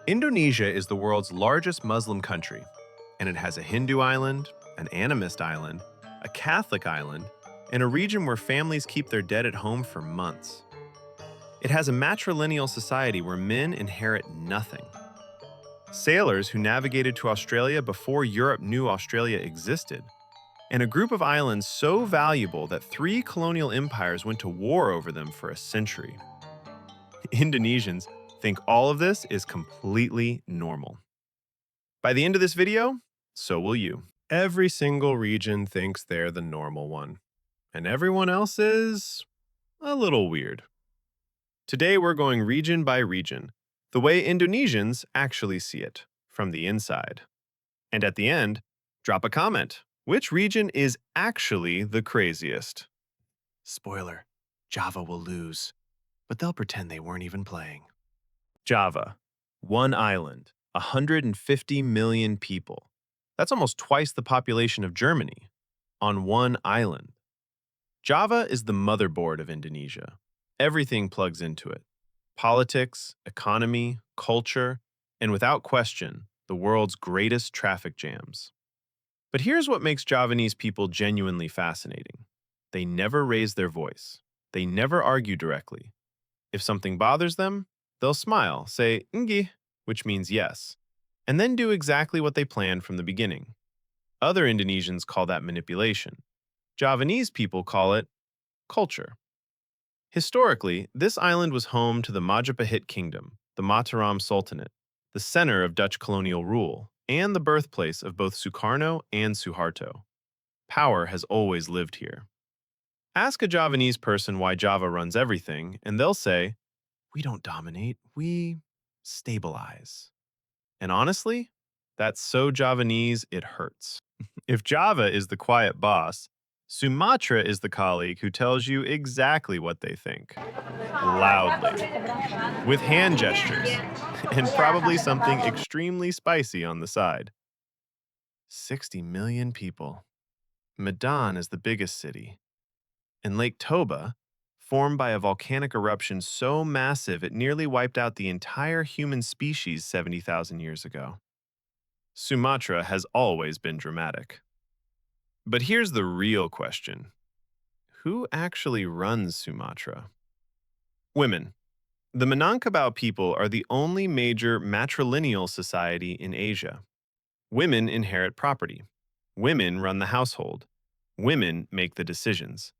Indonesia is the world's largest Muslim country, and it has a Hindu island, an animist island, a Catholic island, and a region where families keep their dead at home for months. It has a matrilineal society where men inherit nothing. Sailors who navigated to Australia before Europe knew Australia existed, and a group of islands so valuable that three colonial empires went to war over them for a century. Indonesians think all of this is completely normal. By the end of this video, so will you. Every single region thinks they're the normal one, and everyone else is a little weird. Today we're going region by region, the way Indonesians actually see it, from the inside. And at the end, drop a comment. Which region is actually the craziest? Spoiler, Java will lose, but they'll pretend they weren't even playing. Java, one island, 150 million people. That's almost twice the population of Germany, on one island. Java is the motherboard of Indonesia. Everything plugs into it. Politics, economy, culture, and without question, the world's greatest traffic jams. But here's what makes Javanese people genuinely fascinating. They never raise their voice. They never argue directly. If something bothers them, they'll smile, say "ngi," which means yes, and then do exactly what they planned from the beginning. Other Indonesians call that manipulation. Javanese people call it culture. Historically, this island was home to the Majapahit Kingdom, the Mataram Sultanate, the center of Dutch colonial rule, and the birthplace of both Sukarno and Suharto. Power has always lived here. Ask a Javanese person why Java runs everything, and they'll say, "We don't dominate, we stabilize." And honestly, that's so Javanese it hurts. If Java is the quiet boss, Sumatra is the colleague who tells you exactly what they think. Loudly. With hand gestures. And probably something extremely spicy on the side. 60 million people. Medan is the biggest city. And Lake Toba, formed by a volcanic eruption so massive it nearly wiped out the entire human species 70,000 years ago. Sumatra has always been dramatic. But here's the real question. Who actually runs Sumatra? Women. The Minangkabau people are the only major matrilineal society in Asia. Women inherit property. Women run the household. Women make the decisions.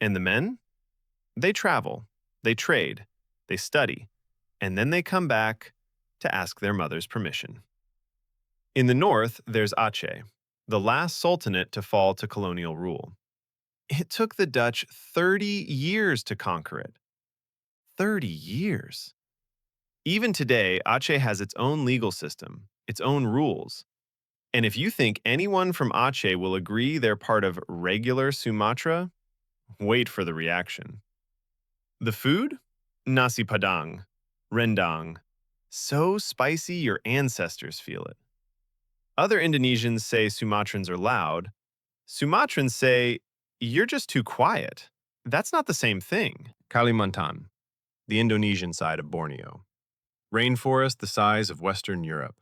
And the men? They travel, they trade, they study, and then they come back to ask their mother's permission. In the north, there's Aceh, the last sultanate to fall to colonial rule. It took the Dutch 30 years to conquer it. 30 years. Even today, Aceh has its own legal system, its own rules. And if you think anyone from Aceh will agree they're part of regular Sumatra, wait for the reaction. The food? Nasi padang, rendang. So spicy your ancestors feel it. Other Indonesians say Sumatrans are loud. Sumatrans say, you're just too quiet. That's not the same thing. Kalimantan, the Indonesian side of Borneo. Rainforest the size of Western Europe.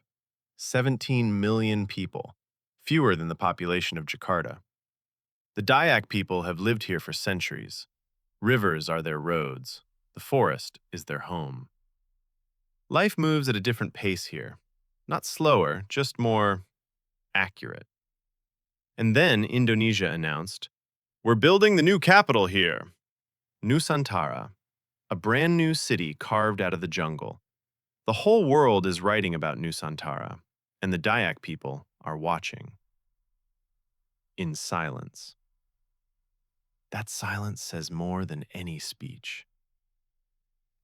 17 million people, fewer than the population of Jakarta. The Dayak people have lived here for centuries. Rivers are their roads. The forest is their home. Life moves at a different pace here. Not slower, just more accurate. And then Indonesia announced, "We're building the new capital here." Nusantara, a brand new city carved out of the jungle. The whole world is writing about Nusantara, and the Dayak people are watching. In silence. That silence says more than any speech.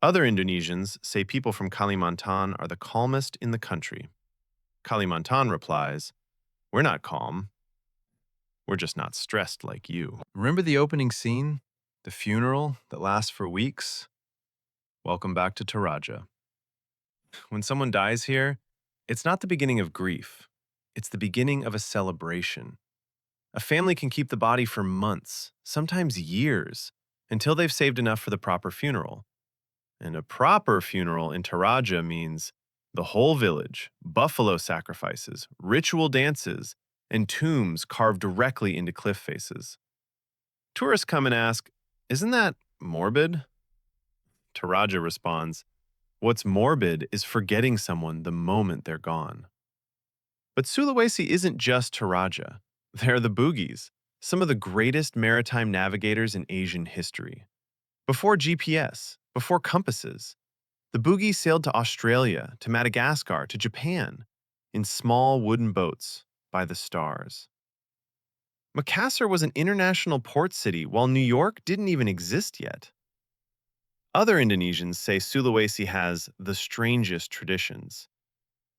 Other Indonesians say people from Kalimantan are the calmest in the country. Kalimantan replies, "We're not calm. We're just not stressed like you." Remember the opening scene? The funeral that lasts for weeks? Welcome back to Toraja. When someone dies here, it's not the beginning of grief. It's the beginning of a celebration. A family can keep the body for months, sometimes years, until they've saved enough for the proper funeral. And a proper funeral in Toraja means The whole village, buffalo sacrifices, ritual dances, and tombs carved directly into cliff faces. Tourists come and ask, "Isn't that morbid?" Toraja responds, "What's morbid is forgetting someone the moment they're gone." But Sulawesi isn't just Toraja. They're the Bugis, some of the greatest maritime navigators in Asian history. Before GPS, before compasses, the Bugis sailed to Australia, to Madagascar, to Japan in small wooden boats by the stars. Makassar was an international port city while New York didn't even exist yet. Other Indonesians say Sulawesi has the strangest traditions.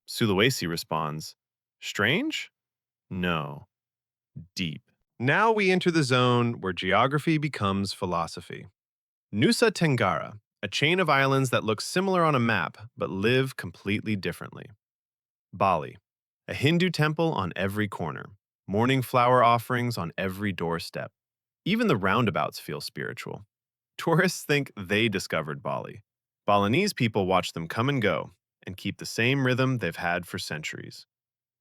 Sulawesi responds, "Strange? No, deep." Now we enter the zone where geography becomes philosophy. Nusa Tenggara, a chain of islands that look similar on a map but live completely differently. Bali, a Hindu temple on every corner, morning flower offerings on every doorstep. Even the roundabouts feel spiritual. Tourists think they discovered Bali. Balinese people watch them come and go and keep the same rhythm they've had for centuries.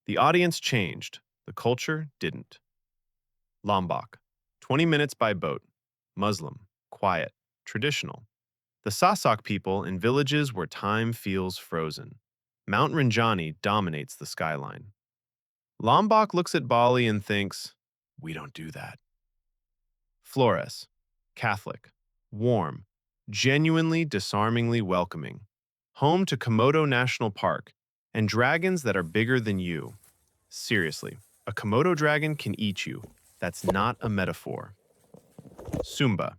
The audience changed, the culture didn't. Lombok, 20 minutes by boat, Muslim, quiet, traditional. The Sasak people in villages where time feels frozen. Mount Rinjani dominates the skyline. Lombok looks at Bali and thinks, "We don't do that." Flores, Catholic, warm, genuinely disarmingly welcoming. Home to Komodo National Park and dragons that are bigger than you. Seriously, a Komodo dragon can eat you. That's not a metaphor. Sumba.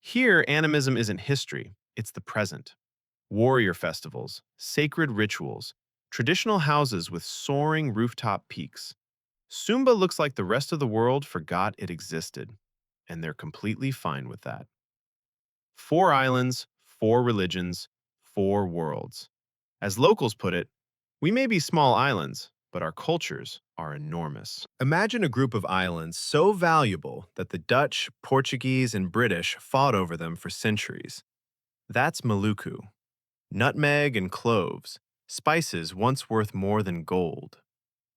Here, animism isn't history, it's the present. Warrior festivals, sacred rituals, traditional houses with soaring rooftop peaks. Sumba looks like the rest of the world forgot it existed, and they're completely fine with that. 4 islands, 4 religions, 4 worlds. As locals put it, we may be small islands, but our cultures are enormous. Imagine a group of islands so valuable that the Dutch, Portuguese, and British fought over them for centuries. That's Maluku. Nutmeg and cloves, spices once worth more than gold.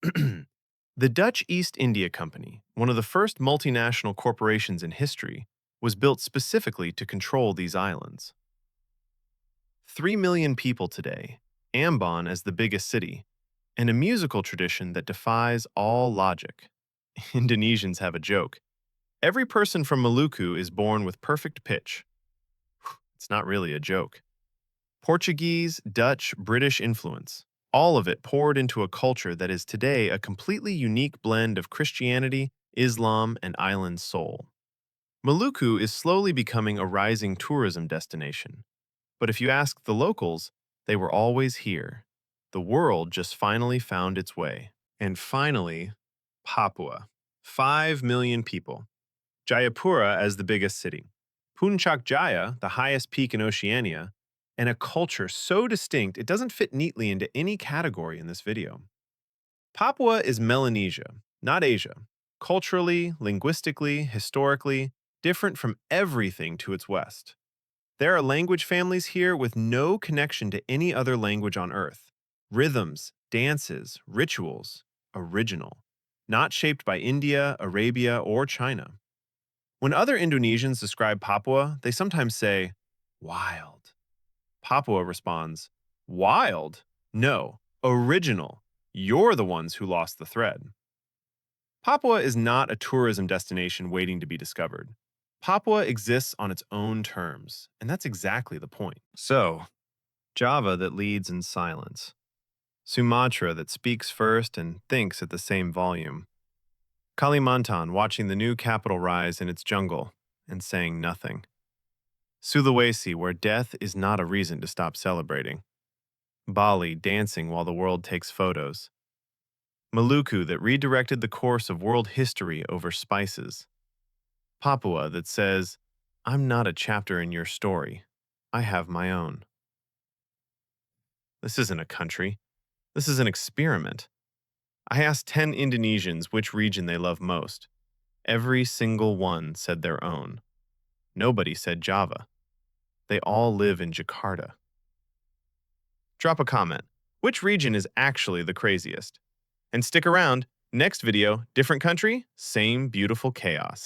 The Dutch East India Company, one of the first multinational corporations in history, was built specifically to control these islands. 3 million people today, Ambon as the biggest city, and a musical tradition that defies all logic. Indonesians have a joke. Every person from Maluku is born with perfect pitch. It's not really a joke. Portuguese, Dutch, British influence, all of it poured into a culture that is today a completely unique blend of Christianity, Islam, and island soul. Maluku is slowly becoming a rising tourism destination. But if you ask the locals, they were always here. The world just finally found its way. And finally, Papua. 5 million people. Jayapura as the biggest city. Puncak Jaya, the highest peak in Oceania, and a culture so distinct it doesn't fit neatly into any category in this video. Papua is Melanesia, not Asia. Culturally, linguistically, historically, different from everything to its west. There are language families here with no connection to any other language on Earth. Rhythms, dances, rituals, original. Not shaped by India, Arabia, or China. When other Indonesians describe Papua, they sometimes say, "Wild." Papua responds, "Wild? No, original. You're the ones who lost the thread." Papua is not a tourism destination waiting to be discovered. Papua exists on its own terms, and that's exactly the point. So, Java that leads in silence. Sumatra that speaks first and thinks at the same volume. Kalimantan watching the new capital rise in its jungle and saying nothing. Sulawesi where death is not a reason to stop celebrating. Bali dancing while the world takes photos. Maluku that redirected the course of world history over spices. Papua that says, "I'm not a chapter in your story. I have my own." This isn't a country. This is an experiment. I asked 10 Indonesians which region they love most. Every single one said their own. Nobody said Java. They all live in Jakarta. Drop a comment. which region is actually the craziest. And stick around, next video, different country, same beautiful chaos.